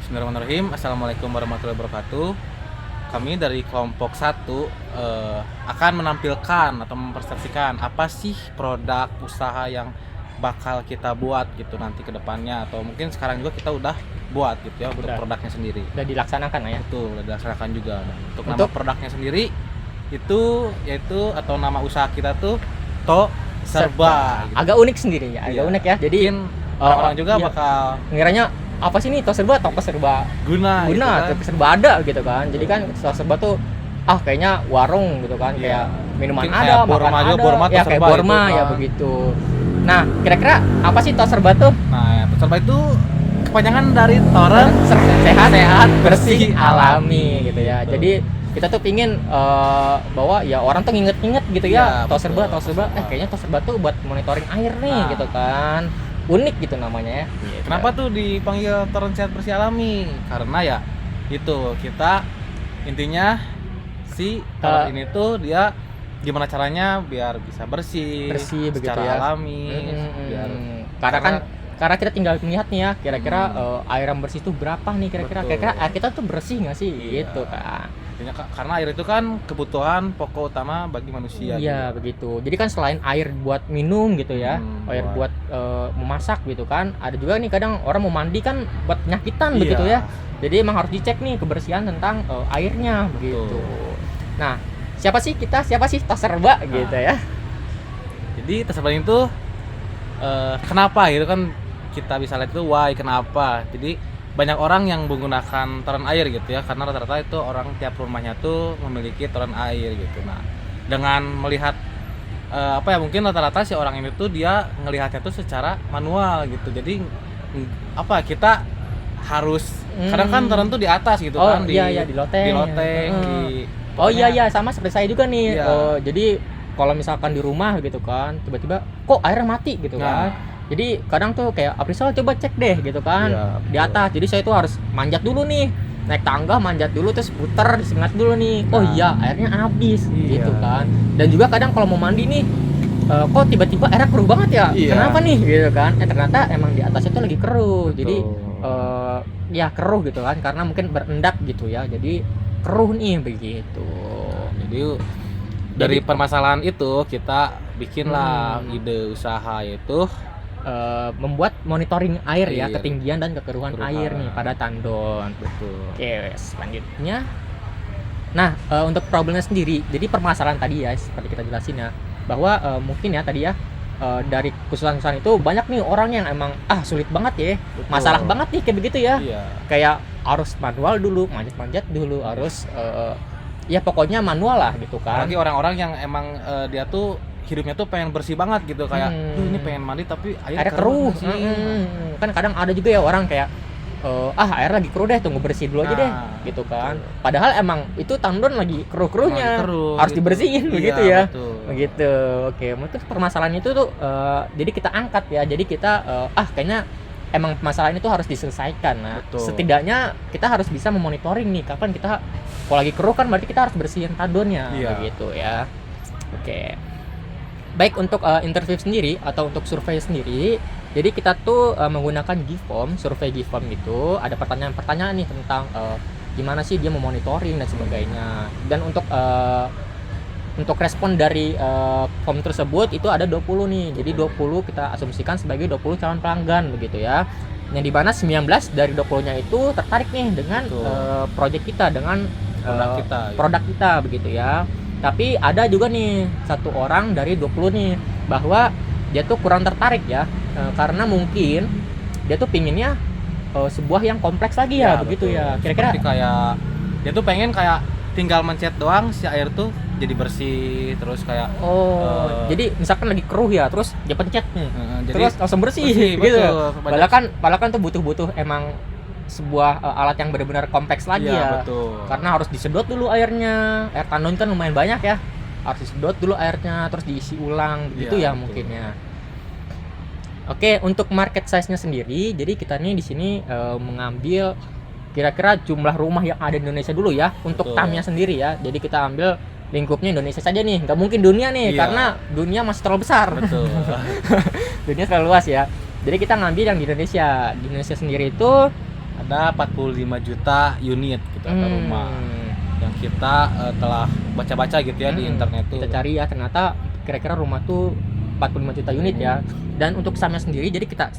Bismillahirrahmanirrahim. Assalamualaikum warahmatullahi wabarakatuh. Kami dari kelompok 1 akan menampilkan atau mempresentasikan apa sih produk usaha yang bakal kita buat gitu nanti ke depannya, atau mungkin sekarang juga kita udah buat gitu ya untuk Udah. produknya sendiri. Udah dilaksanakan lah ya. Betul, udah dilaksanakan juga. Dan untuk nama Untuk produknya sendiri itu yaitu atau nama usaha kita tuh To Serba. Gitu. Agak unik sendiri ya, agak Iya. unik ya. Jadi Mungkin orang-orang juga iya. bakal ngiranya apa sih nih toko serba guna gitu kan. toko serba ada gitu kan. Jadi kan toko serba tuh kayaknya warung gitu kan, Iya. kayak minuman Mungkin ada, kayak makan Borma juga, ada, Borma ya toko kayak serba Borma itu ya kan. begitu. Nah, kira-kira apa sih toko serba tuh? Nah, To Serba itu kepanjangan dari Toren Sehat, bersih, alami gitu ya. Betul. Jadi kita tuh pingin bahwa ya orang tuh nginget-nginget gitu Iya, ya, toko serba, betul, To Serba. kayaknya toko serba tuh buat monitoring air nih Nah. gitu kan. Unik gitu namanya ya. Kenapa tuh dipanggil Toren Sehat Bersih Alami? Karena ya itu kita intinya si toren ini tuh dia gimana caranya biar bisa bersih Bersih begitu secara ya. alami, biar Karena kita tinggal melihat nih ya, kira-kira air yang bersih itu berapa nih kira-kira. Betul. Kira-kira air kita tuh bersih nggak sih Iya. gitu kan. intinya karena air itu kan kebutuhan pokok utama bagi manusia. Iya gitu. begitu. Jadi kan selain air buat minum gitu ya, air buat- buat memasak gitu kan. Ada juga nih kadang orang mau mandi kan buat penyakitan Iya. begitu ya. Jadi emang harus dicek nih kebersihan tentang airnya begitu. Nah, siapa sih To Serba gitu ya. Jadi tersebar itu kenapa gitu kan, kita bisa lihat itu why, kenapa. Jadi banyak orang yang menggunakan toren air gitu ya, karena rata-rata itu orang tiap rumahnya tuh memiliki toren air gitu. Nah, dengan melihat mungkin rata-rata si orang ini tuh dia ngelihatnya tuh secara manual gitu. Jadi kita harus kadang kan toren tuh di atas gitu kan, Iya, di loteng. di loteng, Iya, sama seperti saya juga nih. Iya. Jadi kalau misalkan di rumah gitu kan, tiba-tiba kok airnya mati gitu kan. Nah. Jadi kadang tuh kayak Aprisal coba cek deh gitu kan, Iya, di betul. atas. Jadi saya tuh harus manjat dulu nih, naik tangga manjat dulu terus puter disengat dulu nih. Oh Nah. iya airnya habis Iya. gitu kan. Dan juga kadang kalau mau mandi nih, kok tiba-tiba airnya keruh banget ya? Iya. Kenapa nih gitu kan? Ternyata emang di atasnya tuh lagi keruh. Betul. Jadi ya keruh gitu kan, karena mungkin berendap gitu ya. Jadi keruh nih begitu. Jadi dari Jadi- permasalahan itu kita bikinlah ide usaha, yaitu Membuat monitoring air ya, Air. ketinggian dan kekeruhan air nih pada tandon. betul. Oke, selanjutnya. Nah, untuk problemnya sendiri, jadi permasalahan tadi ya, seperti kita jelasin ya, bahwa mungkin ya tadi ya, dari kesusahan-kesusahan itu banyak nih orang yang emang sulit banget ya, Betul. masalah banget nih kayak begitu ya, Iya. kayak harus manual dulu, manjat-manjat dulu, harus ya pokoknya manual lah gitu kan. Apalagi orang-orang yang emang dia tuh hidupnya tuh pengen bersih banget gitu, kayak duh ini pengen mandi tapi Air keruh. sih. Kan kadang ada juga ya orang kayak air lagi keruh deh, tunggu bersih dulu aja deh Nah, gitu kan. betul. Padahal emang itu tandon lagi keruh-keruhnya, Emang keruh, harus gitu. dibersihin Iya, begitu ya. betul. Begitu. Oke, mungkin permasalahan itu tuh jadi kita angkat ya. Jadi kita kayaknya emang permasalahan itu harus diselesaikan. Nah, Betul. setidaknya kita harus bisa memonitoring nih kapan kita kalau lagi keruh kan berarti kita harus bersihin tandonnya Iya. begitu ya. Oke. Baik, untuk interview sendiri atau untuk survei sendiri, jadi kita tuh menggunakan Giveform, survei Giveform itu ada pertanyaan-pertanyaan nih tentang gimana sih dia memonitoring dan sebagainya. Dan untuk respon dari form tersebut itu ada 20 nih. Jadi 20 kita asumsikan sebagai 20 calon pelanggan begitu ya. Yang dimana 19 dari 20-nya itu tertarik nih dengan Betul. project kita, dengan produk kita, gitu. begitu ya. Tapi ada juga nih satu orang dari 20 nih bahwa dia tuh kurang tertarik ya, karena mungkin dia tuh pinginnya sebuah yang kompleks lagi ya, begitu betul. ya. Kira-kira seperti kayak dia tuh pengen kayak tinggal mencet doang si air tuh jadi bersih, terus kayak jadi misalkan lagi keruh ya, terus dia pencet nih, jadi terus langsung bersih bersih, gitu. betul. Padahal kan tuh butuh emang sebuah alat yang benar-benar kompleks lagi Iya, ya. betul. Karena harus disedot dulu airnya. Air tandon kan lumayan banyak ya. Harus disedot dulu airnya, terus diisi ulang begitu Iya, ya betul. mungkin ya. Oke, untuk market size-nya sendiri, jadi kita nih di sini mengambil kira-kira jumlah rumah yang ada di Indonesia dulu ya, untuk Betul. TAM-nya sendiri ya. Jadi kita ambil lingkupnya Indonesia saja nih, nggak mungkin dunia nih, Iya. karena dunia masih terlalu besar. Betul. Dunia terlalu luas ya. Jadi kita ngambil yang di Indonesia. Di Indonesia sendiri itu ada 45 juta unit gitu atau rumah yang kita telah baca-baca gitu ya di internet tuh. Kita cari ya, ternyata kira-kira rumah tuh 45 juta unit ya. Dan untuk saham sendiri, jadi kita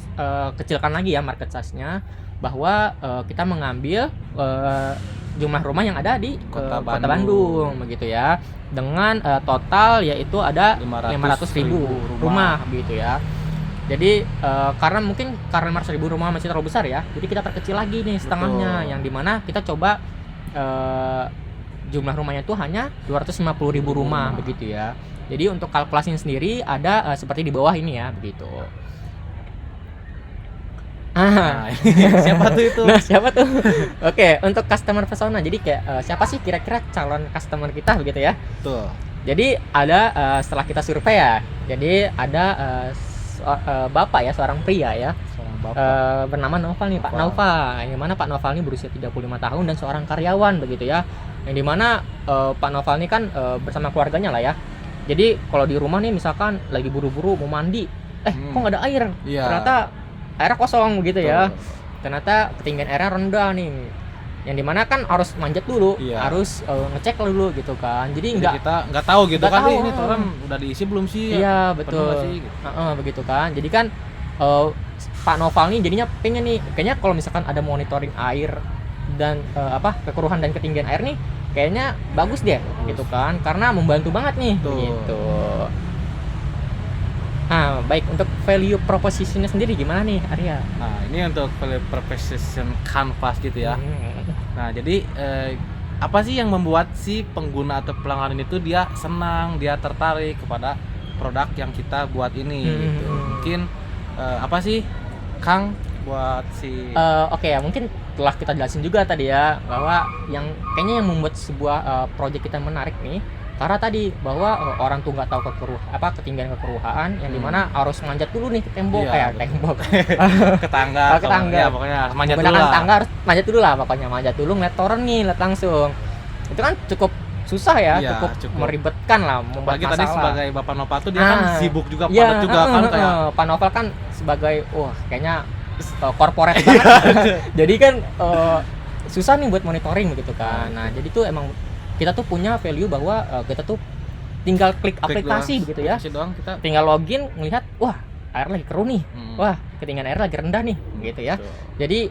kecilkan lagi ya market size-nya, bahwa kita mengambil jumlah rumah yang ada di Kota Bandung begitu ya, dengan total yaitu ada 500.000 rumah begitu ya. Jadi karena 500.000 rumah masih terlalu besar ya, jadi kita perkecil lagi nih setengahnya. Yang dimana kita coba jumlah rumahnya itu hanya 250.000 rumah begitu ya. Jadi untuk kalkulasinya sendiri ada seperti di bawah ini ya begitu. Nah, siapa tuh itu? Nah, siapa tuh? Oke, untuk customer persona. Jadi kayak siapa sih kira-kira calon customer kita begitu ya? Tuh. Jadi ada setelah kita survei ya. Jadi ada bapak ya, seorang pria ya. Seorang bapak. Bernama Noval nih, Pak Noval. Yang mana Pak Noval ini berusia 35 tahun dan seorang karyawan begitu ya. Yang dimana Pak Noval ini kan bersama keluarganya lah ya. Jadi kalau di rumah nih misalkan lagi buru-buru mau mandi, kok nggak ada air? Iya. Ternyata airnya kosong begitu ya. Ternyata ketinggian airnya rendah nih. Yang dimana kan harus manjat dulu, harus ngecek dulu gitu kan. Jadi kita nggak tahu gitu kan, ini toren udah diisi belum sih? Iya betul. Sih, gitu. Begitu kan. Jadi kan Pak Noval nih jadinya pengen nih, kayaknya kalau misalkan ada monitoring air dan kekeruhan dan ketinggian air nih, kayaknya bagus deh gitu kan, karena membantu banget nih gitu. Nah, baik, untuk value proposition-nya sendiri gimana nih, Arya? Nah, ini untuk value proposition canvas gitu ya. Nah, jadi apa sih yang membuat si pengguna atau pelanggan itu dia senang, dia tertarik kepada produk yang kita buat ini gitu. Mungkin apa sih Kang buat si Oke ya, mungkin telah kita jelasin juga tadi ya, bahwa yang kayaknya yang membuat sebuah project kita menarik nih, karena tadi bahwa orang tuh nggak tahu ketinggian kekeruhan, yang dimana harus manjat dulu nih ke tembok, tembok ke tangga, ya, pokoknya harus manjat dulu lah. Tangga harus manjat dulu lah, pokoknya manjat dulu, ngeliat toren nih, lihat langsung. Itu kan cukup susah ya, cukup meribetkan lah, membuat masalah. Tadi sebagai Bapak Noval tuh dia kan sibuk juga, padat juga kan kayak Pak Noval kan sebagai kayaknya corporate banget. Jadi kan susah nih buat monitoring begitu kan. Nah, jadi tuh emang kita tuh punya value bahwa kita tuh tinggal klik aplikasi begitu ya. Kita tinggal login, ngelihat wah air lagi keruh nih, wah ketinggian air lagi rendah nih gitu ya. Jadi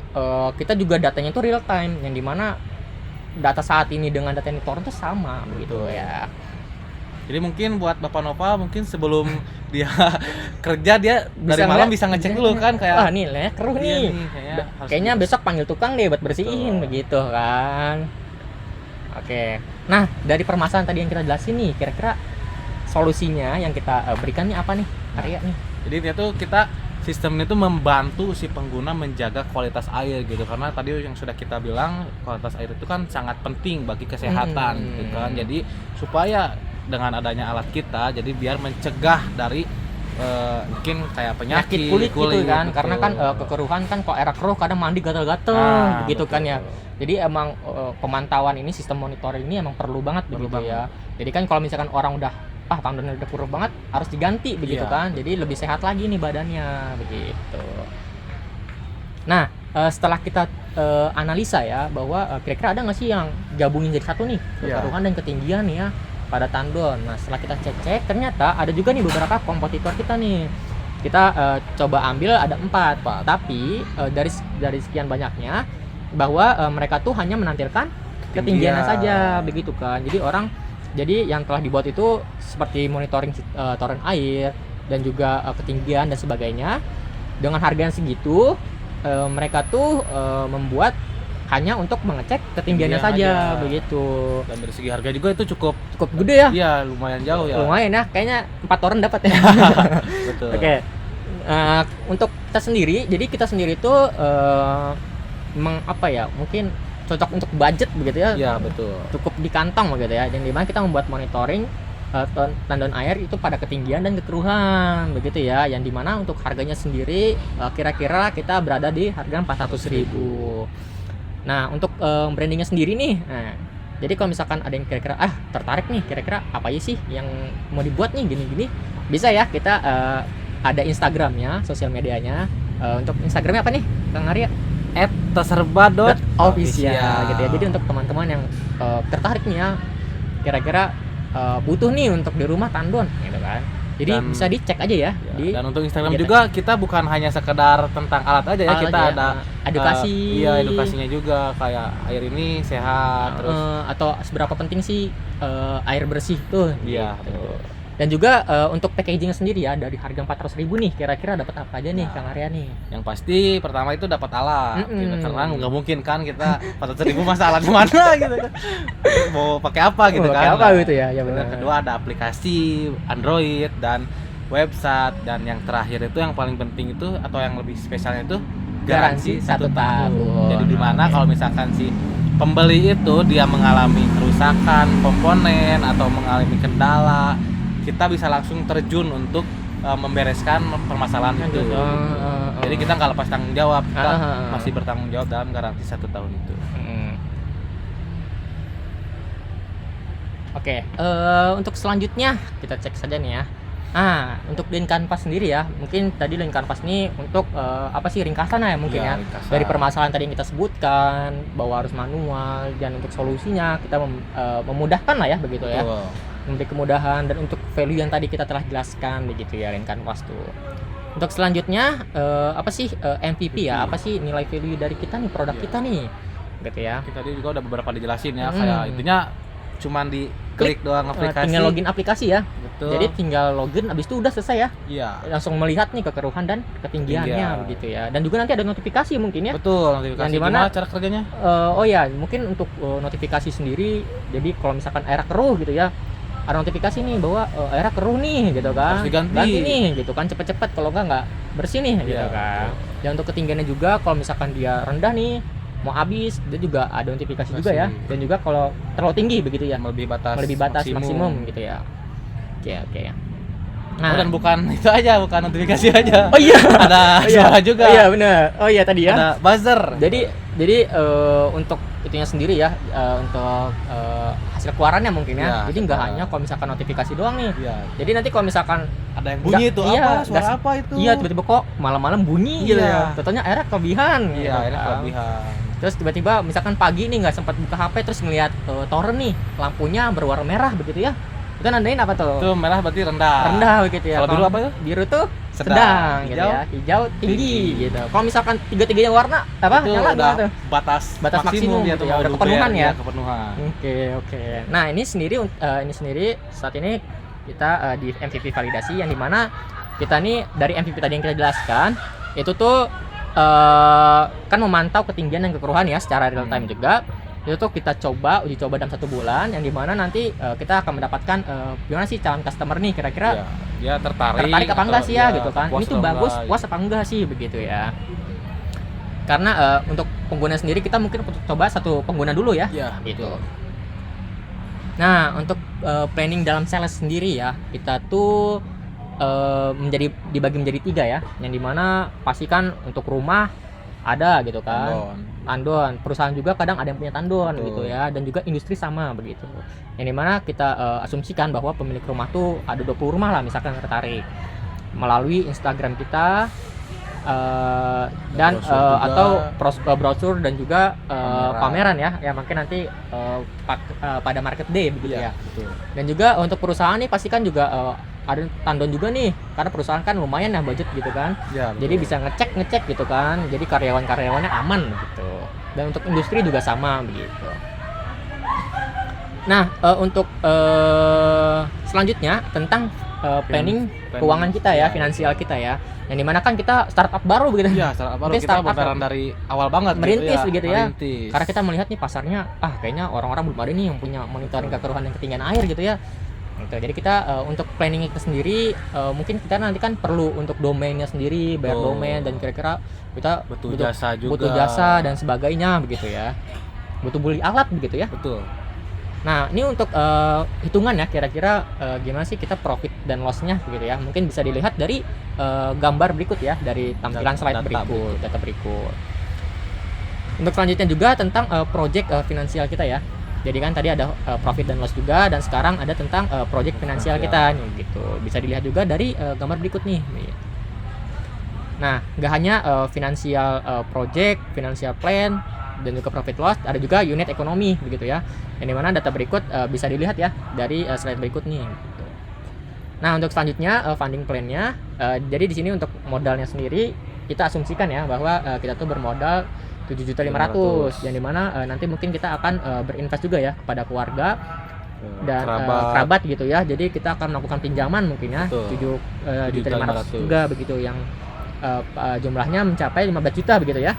kita juga datanya tuh real time, yang dimana data saat ini dengan data yang ditorrent tuh sama begitu ya. Jadi mungkin buat Bapak Noval, mungkin sebelum dia kerja, dia dari malam bisa ngecek dulu kan, kayak wah nih lah keruh nih, kayaknya besok panggil tukang deh buat bersihin begitu kan. Oke, nah dari permasalahan tadi yang kita jelasin nih, kira-kira solusinya yang kita berikan nih apa nih, Arya nih? Jadi dia tuh sistem itu membantu si pengguna menjaga kualitas air gitu, karena tadi yang sudah kita bilang kualitas air itu kan sangat penting bagi kesehatan gitu kan. Jadi supaya dengan adanya alat kita, jadi biar mencegah dari mungkin kayak penyakit kulit gitu kan, betul. Karena kan kekeruhan kan, kalau air keruh kadang mandi gatal-gatal begitu kan ya. Jadi emang pemantauan ini, sistem monitoring ini emang perlu banget begitu ya. Jadi kan kalau misalkan orang udah tandonnya udah keruh banget, harus diganti begitu kan. Jadi lebih sehat lagi nih badannya begitu. Nah, setelah kita analisa ya, bahwa kira-kira ada nggak sih yang gabungin jadi satu nih, kekeruhan dan ketinggian ya pada tandon. Nah, setelah kita cek ternyata ada juga nih beberapa kompetitor kita nih. Kita coba ambil ada 4, tapi dari sekian banyaknya, bahwa mereka tuh hanya menampilkan ketinggiannya saja begitu kan. Jadi yang telah dibuat itu seperti monitoring toren air dan juga ketinggian dan sebagainya. Dengan harga yang segitu, mereka tuh membuat hanya untuk mengecek ketinggiannya saja begitu. Dan dari segi harga juga itu cukup gede ya. Iya, lumayan jauh ya. Lumayan ya, kayaknya 4 toren dapat ya. Betul. Oke. Untuk kita sendiri, jadi kita sendiri tuh mungkin cocok untuk budget begitu ya. Iya, betul. Cukup di kantong begitu ya. Dan dimana kita membuat monitoring tandon air itu pada ketinggian dan kekeruhan begitu ya. Yang dimana untuk harganya sendiri kira-kira kita berada di harga 400.000. Nah, untuk brandingnya sendiri nih. Nah, jadi kalau misalkan ada yang kira-kira tertarik nih, kira-kira apa aja sih yang mau dibuat nih gini-gini, bisa ya kita ada Instagramnya, sosial medianya. Untuk Instagramnya apa nih, Kang Arya? @terserba.official gitu ya. Jadi untuk teman-teman yang tertarik nih ya, kira-kira butuh nih untuk di rumah tandon gitu kan. Jadi bisa dicek aja ya. Dan untuk Instagram juga kita bukan hanya sekedar tentang alat aja ya, kita ada edukasi. Edukasinya juga kayak air ini sehat terus atau seberapa penting sih air bersih tuh. Iya. Gitu. Dan juga untuk packaging sendiri ya, dari harga 400.000 nih kira-kira dapat apa aja nih Kang Arya nih? Yang pasti pertama itu dapat alat, gitu. Karena nggak mungkin kan kita 400.000 masa alatnya mana gitu kan. Mau pakai apa gitu kan? Pakai apa gitu ya? Ya benar. Kedua ada aplikasi Android dan website, dan yang terakhir itu yang paling penting itu atau yang lebih spesialnya itu garansi 1 tahun. Jadi di mana kalau misalkan si pembeli itu dia mengalami kerusakan komponen atau mengalami kendala, kita bisa langsung terjun untuk membereskan permasalahan itu. Jadi kita nggak lepas tanggung jawab, kita masih bertanggung jawab dalam garansi 1 tahun itu. Oke, untuk selanjutnya kita cek saja nih ya. Untuk Lean Canvas sendiri ya, mungkin tadi Lean Canvas ini untuk apa sih, ringkasan ya mungkin ya, ringkasan. Dari permasalahan tadi yang kita sebutkan bahwa harus manual, dan untuk solusinya kita memudahkan lah ya begitu. Betul. Ya, memberi kemudahan, dan untuk value yang tadi kita telah jelaskan begitu ya, Lean Canvas tuh. Untuk selanjutnya apa sih MVP ya, apa sih nilai value dari kita nih, produk kita nih gitu ya. Kita tadi juga udah beberapa dijelasin ya, kayak intinya cuman di klik doang aplikasi, tinggal login aplikasi ya. Betul. Jadi tinggal login, abis itu udah selesai ya. Iya. Langsung melihat nih kekeruhan dan ketinggiannya begitu ya. Dan juga nanti ada notifikasi mungkin ya. Betul, notifikasi. Yang dimana cara kerjanya? Mungkin untuk notifikasi sendiri. Jadi kalau misalkan airnya keruh gitu ya, ada notifikasi nih bahwa airnya keruh nih gitu kan. Harus diganti. Ganti nih gitu kan, cepet-cepet, kalau nggak bersih nih gitu kan. Dan untuk ketinggiannya juga, kalau misalkan dia rendah nih, mau habis, dia juga ada notifikasi juga ya. Dan juga kalau terlalu tinggi begitu ya, melebihi batas maksimum gitu ya. Oke. Nah, dan bukan itu aja, bukan notifikasi aja. Oh iya, ada suara juga. Iya benar. Oh iya tadi ya. Ada buzzer. Jadi untuk itunya sendiri ya, untuk hasil keluarannya mungkin ya. Jadi nggak hanya kalau misalkan notifikasi doang nih. Iya. Jadi nanti kalau misalkan ada yang bunyi itu apa? Suara apa itu? Iya, tiba-tiba kok malam-malam bunyi gitu ya. Tentunya airnya kelebihan. Iya, airnya kelebihan. Terus tiba-tiba misalkan pagi nih nggak sempat buka HP, terus ngelihat torrent nih, lampunya berwarna merah begitu ya. Itu nandain apa tuh? Itu merah berarti rendah. Rendah begitu ya. Kalau biru apa tuh? Biru tuh sedang gitu ya. Hijau tinggi gitu. Kalau misalkan tiga-tiganya warna apa? Itu nyala udah tuh? Batas maksimum ya, gitu ya. Udah kepenuhan ya. Kepenuhan. Oke. Nah, ini sendiri saat ini kita di MVP validasi, yang dimana kita nih dari MVP tadi yang kita jelaskan itu tuh kan memantau ketinggian dan kekeruhan ya secara real time juga. Itu tuh kita uji coba dalam 1 bulan, yang dimana nanti kita akan mendapatkan gimana sih calon customer nih kira-kira dia tertarik apa enggak sih ya gitu kan, ini tuh bagus, enggak, puas apa enggak sih begitu ya. Karena untuk pengguna sendiri kita mungkin coba 1 pengguna dulu ya, gitu. Nah, untuk planning dalam sales sendiri ya, kita tuh dibagi menjadi 3 ya, yang dimana pastikan untuk rumah ada gitu kan, tandon. Perusahaan juga kadang ada yang punya tandon gitu ya, dan juga industri sama begitu. Yang dimana kita asumsikan bahwa pemilik rumah tuh ada 20 rumah lah misalkan tertarik melalui Instagram kita, dan atau brosur dan juga pameran ya, mungkin nanti pada market day begitu ya. Betul. Dan juga untuk perusahaan nih pastikan juga ada tandon juga nih, karena perusahaan kan lumayan ya budget gitu kan. Jadi bisa ngecek gitu kan, jadi karyawannya aman gitu. Dan untuk industri juga sama begitu. Nah, untuk selanjutnya tentang planning keuangan kita ya, finansial kita ya. Yang dimana kan kita startup baru begitu. Iya, startup baru, kita beneran dari awal banget merintis begitu ya. Merintis. Karena kita melihat nih pasarnya, kayaknya orang-orang belum ada nih yang punya monitoring kekeruhan dan ketinggian air gitu ya. Gitu. Jadi kita untuk planning itu sendiri, mungkin kita nanti kan perlu untuk domainnya sendiri, bayar domain, dan kira-kira kita butuh jasa juga, butuh jasa dan sebagainya begitu ya, butuh beli alat begitu ya. Betul. Nah, ini untuk hitungan ya, kira-kira gimana sih kita profit dan loss-nya begitu ya. Mungkin bisa dilihat dari gambar berikut ya, dari tampilan slide berikut, data berikut. Untuk selanjutnya juga tentang project finansial kita ya. Jadi kan tadi ada profit dan loss juga, dan sekarang ada tentang project finansial kita nih gitu. Bisa dilihat juga dari gambar berikut nih. Nah, nggak hanya financial project, financial plan, dan juga profit loss, ada juga unit ekonomi begitu ya. Yang dimana data berikut bisa dilihat ya dari slide berikut nih. Gitu. Nah, untuk selanjutnya funding plan-nya, jadi di sini untuk modalnya sendiri kita asumsikan ya bahwa kita tuh bermodal 7.500.000 yang dimana nanti mungkin kita akan berinvest juga ya kepada keluarga dan kerabat gitu ya. Jadi kita akan melakukan pinjaman mungkin ya 7.500.000 juga begitu yang jumlahnya mencapai 15 juta begitu ya.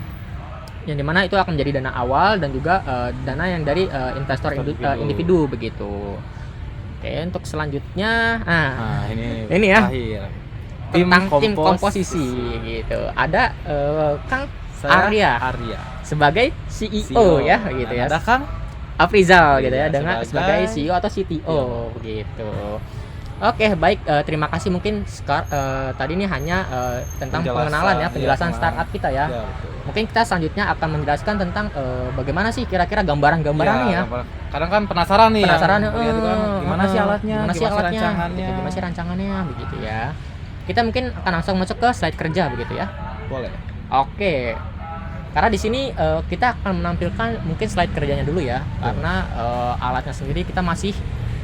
Yang dimana itu akan menjadi dana awal dan juga dana yang dari investor individu begitu. Oke, untuk selanjutnya ini ya tentang tim komposisi gitu. Ada Kang Arya sebagai CEO ya gitu ya. Ada Kang Afrizal gitu ya dengan sebagai CEO atau CTO gitu. Oke, baik, terima kasih. Mungkin tadi ini hanya tentang pengenalan ya, penjelasan startup kita ya. Mungkin kita selanjutnya akan menjelaskan tentang bagaimana sih kira-kira gambaran-gambarannya ya. Kadang kan penasaran nih. Gimana sih alatnya, gimana sih rancangannya begitu ya. Kita mungkin akan langsung masuk ke slide kerja begitu ya. Boleh. Oke. Karena di sini kita akan menampilkan mungkin slide kerjanya dulu ya, karena alatnya sendiri kita masih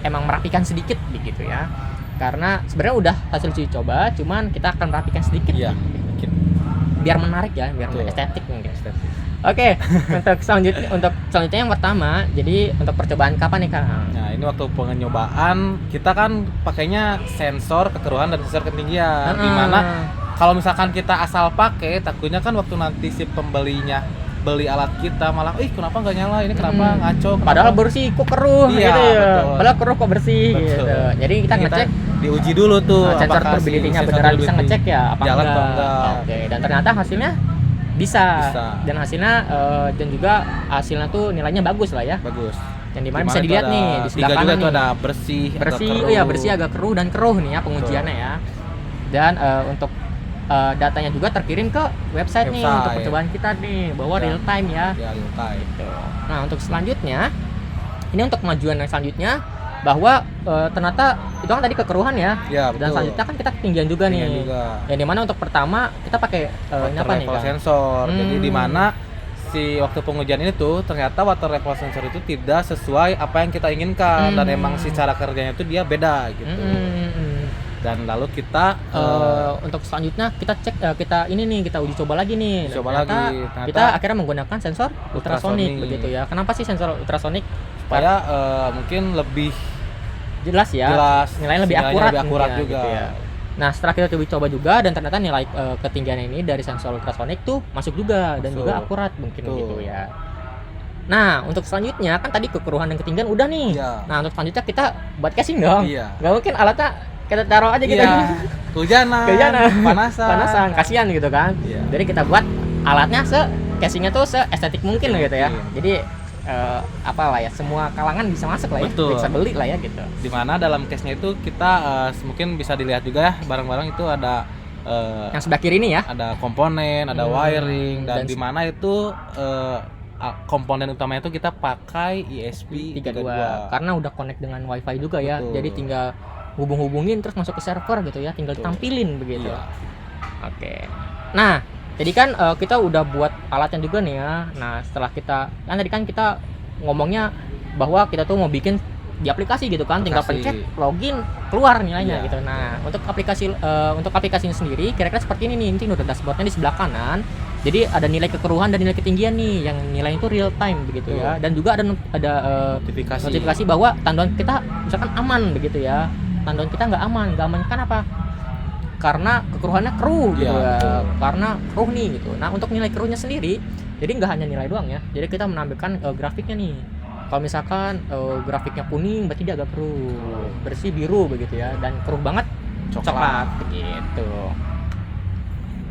emang merapikan sedikit begitu ya. Karena sebenarnya udah hasil uji coba, cuman kita akan merapikan sedikit. Iya. Biar menarik ya, biar estetik mungkin. Oke, untuk selanjutnya yang pertama, jadi untuk percobaan kapan nih Kang? Nah, ini waktu penyobaan kita kan pakainya sensor kekeruhan dan sensor ketinggian. Dimana kalau misalkan kita asal pakai, takutnya kan waktu nanti si pembelinya beli alat kita malah, kenapa nggak nyala, ini kenapa ngaco, kenapa? Padahal bersih kok keruh gitu ya. Betul. Padahal keruh kok bersih gitu. Jadi kita ngecek diuji dulu tuh sensor turbidity-nya beneran bisa ngecek ya apa jalan enggak. Oke, dan ternyata hasilnya bisa. Dan hasilnya dan juga hasilnya tuh nilainya bagus lah ya. Bagus. Yang dimana bisa dilihat nih di sebelah kanan juga nih. Tuh ada bersih, agak keruh. Iya bersih agak keruh dan keruh nih ya pengujiannya ya. Dan untuk datanya juga terkirim ke website nih untuk percobaan kita nih bahwa real time ya. Ya real time. Gitu. Nah untuk selanjutnya ini untuk kemajuan yang selanjutnya bahwa ternyata itu kan tadi kekeruhan ya. Dan selanjutnya kan kita ketinggian juga nih. Yang dimana untuk pertama kita pakai ini apa nih? Water sensor. Jadi di mana si waktu pengujian ini tuh ternyata water level sensor itu tidak sesuai apa yang kita inginkan dan emang si cara kerjanya itu dia beda gitu. Dan lalu kita untuk selanjutnya kita cek kita uji coba lagi nih. Ternyata kita akhirnya menggunakan sensor ultrasonik begitu ya. Kenapa sih sensor ultrasonik? Supaya mungkin lebih jelas ya. Nilainya lebih akurat juga. Gitu ya. Nah setelah kita coba juga dan ternyata nilai ketinggian ini dari sensor ultrasonik tuh masuk juga dan juga akurat mungkin gitu ya. Nah untuk selanjutnya kan tadi kekeruhan dan ketinggian udah nih. Nah untuk selanjutnya kita buat casing dong. Gak mungkin alatnya kita taruh aja gitu. Kehujanan, panasan, kasihan gitu kan. Jadi kita buat alatnya casingnya tuh estetik mungkin gitu ya. Jadi apalah ya, semua kalangan bisa masuk lah ya. Bisa beli lah ya gitu. Dimana dalam case-nya itu kita mungkin bisa dilihat juga ya, barang-barang itu ada yang sebelah kiri ini ya. Ada komponen, ada wiring dan dimana itu komponen utamanya itu kita pakai ESP32 karena udah connect dengan WiFi juga ya. Jadi tinggal hubungin terus masuk ke server gitu ya, tinggal tampilin begitu. Oke. Nah, jadi kan kita udah buat alatnya juga nih ya. Nah, setelah tadi kan kita ngomongnya bahwa kita tuh mau bikin di aplikasi gitu kan, tinggal pencet login keluar nilainya gitu. Nah, untuk aplikasinya sendiri kira-kira seperti ini nih. Ini udah dashboardnya di sebelah kanan. Jadi ada nilai kekeruhan dan nilai ketinggian nih, yang nilai itu real time begitu ya. Dan juga ada notifikasi bahwa tanduan kita misalkan aman begitu ya. Tanduan kita nggak aman kan apa? Karena kekeruhannya keruh gitu ya. Karena keruh nih gitu. Nah untuk nilai keruhnya sendiri, jadi nggak hanya nilai doang ya. Jadi kita menampilkan grafiknya nih. Kalau misalkan grafiknya kuning, berarti dia agak keruh. Bersih biru begitu ya. Dan keruh banget coklat begitu.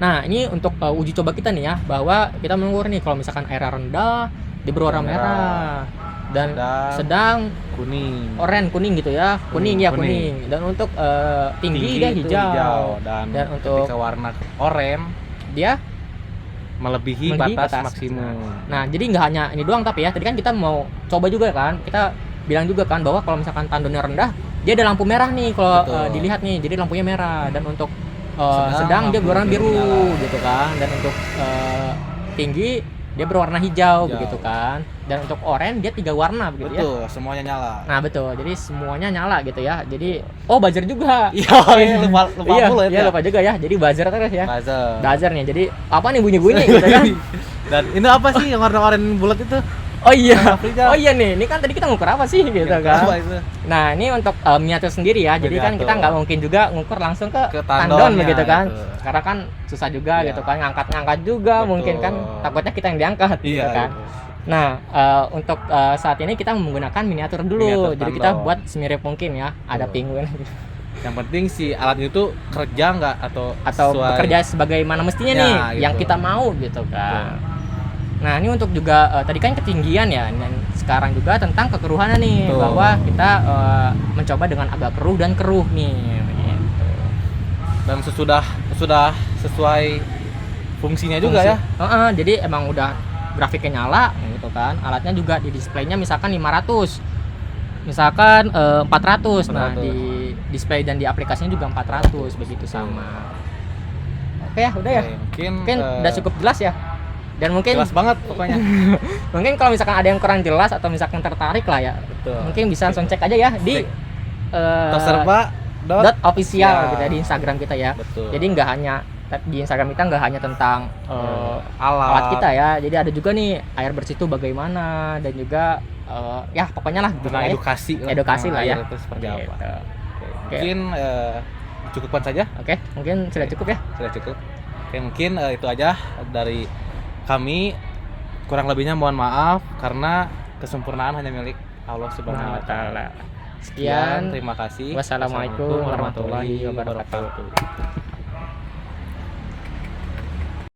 Nah ini untuk uji coba kita nih ya, bahwa kita mengukur nih kalau misalkan airnya rendah dia berwarna merah. Dan sedang kuning gitu ya, kuning. Dan untuk tinggi dia hijau. Dan untuk ketika warna oranye dia melebihi batas maksimum. Nah jadi nggak hanya ini doang tapi ya, tadi kan kita mau coba juga kan, kita bilang juga kan bahwa kalau misalkan tandonnya rendah dia ada lampu merah nih kalau dilihat nih, jadi lampunya merah. Dan untuk sedang dia berwarna biru gitu kan, dan untuk tinggi dia berwarna hijau begitu kan, dan untuk oranye dia 3 warna begitu ya. Betul, semuanya nyala. Nah betul, jadi semuanya nyala gitu ya. Jadi buzzer juga. Iya, lupa pula iya, lupa juga ya. Jadi buzzer terus ya. Buzzer nih. Jadi apa nih bunyi-bunyi gitu kan. Dan ini apa sih yang warna oranye bulat itu? Oh iya. Oh iya nih. Ini kan tadi kita ngukur apa sih gitu kan. Nah, ini untuk miniatur sendiri ya. Jadi kan kita nggak mungkin juga ngukur langsung ke tandon begitu kan. Gitu. Karena kan susah juga gitu kan, ngangkat juga mungkin kan, takutnya kita yang diangkat gitu kan. Nah, untuk saat ini kita menggunakan miniatur dulu. Jadi kita buat semirip mungkin ya. Ada penguin. Yang penting si alat itu kerja nggak atau bekerja sebagaimana mestinya nih gitu. Yang kita mau gitu kan. Nah, ini untuk juga tadi kan ketinggian ya, dan sekarang juga tentang kekeruhannya nih. Bahwa kita mencoba dengan agak keruh nih gitu. Dan sudah sesuai fungsinya juga ya. Jadi emang udah grafiknya nyala gitu kan. Alatnya juga di displaynya misalkan 500. Misalkan 400. Nah, di display dan di aplikasinya juga 400 begitu sama. Oke ya, udah ya. Mungkin udah cukup jelas ya. Dan mungkin jelas banget pokoknya. Mungkin kalau misalkan ada yang kurang jelas atau misalkan tertarik lah ya. Betul. Mungkin bisa langsung cek aja ya di toserba.official gitu ya, di Instagram kita ya. Betul. Jadi nggak hanya di Instagram kita nggak hanya tentang alat kita ya. Jadi ada juga nih air bersih itu bagaimana, dan juga ya pokoknya lah tentang edukasi lah ya. Itu seperti gitu. apa. Mungkin cukupkan saja. Oke, mungkin sudah cukup ya. Sudah cukup. Oke, mungkin itu aja dari kami. Kurang lebihnya mohon maaf karena kesempurnaan hanya milik Allah Subhanahu wa taala. Sekian, terima kasih. Wassalamualaikum warahmatullahi wabarakatuh.